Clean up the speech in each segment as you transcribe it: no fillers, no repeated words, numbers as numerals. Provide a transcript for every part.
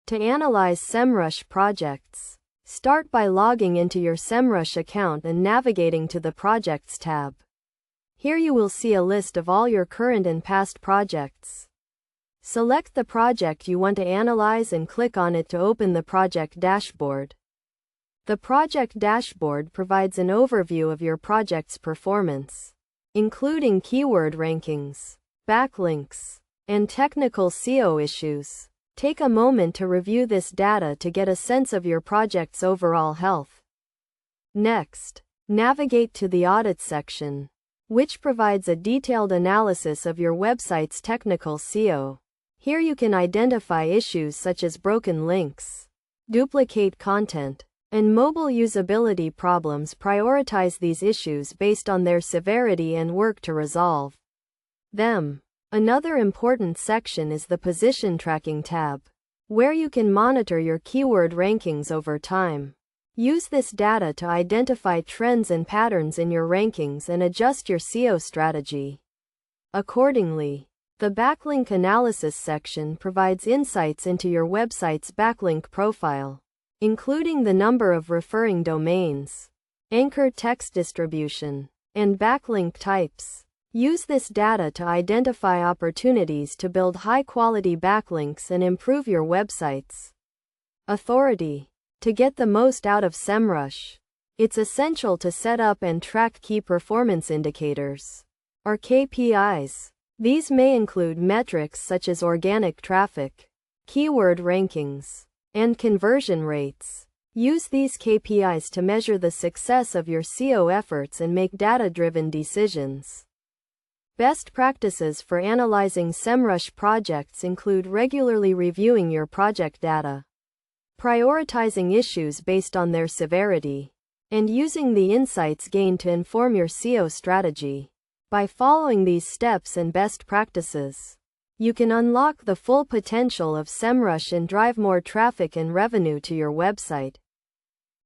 To analyze SEMrush projects, start by logging into your SEMrush account and navigating to the Projects tab. Here you will see a list of all your current and past projects. Select the project you want to analyze and click on it to open the project dashboard. The project dashboard provides an overview of your project's performance, including keyword rankings, backlinks, and technical SEO issues. Take a moment to review this data to get a sense of your project's overall health. Next, navigate to the Audit section, which provides a detailed analysis of your website's technical SEO. Here you can identify issues such as broken links, duplicate content, and mobile usability problems. Prioritize these issues based on their severity and work to resolve them. Another important section is the Position Tracking tab, where you can monitor your keyword rankings over time. Use this data to identify trends and patterns in your rankings and adjust your SEO strategy accordingly. The Backlink Analysis section provides insights into your website's backlink profile, including the number of referring domains, anchor text distribution, and backlink types. Use this data to identify opportunities to build high-quality backlinks and improve your website's authority. To get the most out of SEMrush, it's essential to set up and track key performance indicators, or KPIs. These may include metrics such as organic traffic, keyword rankings, and conversion rates. Use these KPIs to measure the success of your SEO efforts and make data-driven decisions. Best practices for analyzing SEMrush projects include regularly reviewing your project data, prioritizing issues based on their severity, and using the insights gained to inform your SEO strategy. By following these steps and best practices, you can unlock the full potential of SEMrush and drive more traffic and revenue to your website.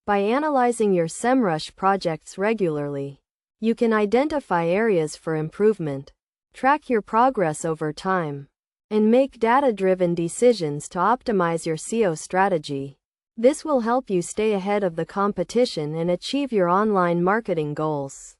By analyzing your SEMrush projects regularly, you can identify areas for improvement, track your progress over time, and make data-driven decisions to optimize your SEO strategy. This will help you stay ahead of the competition and achieve your online marketing goals.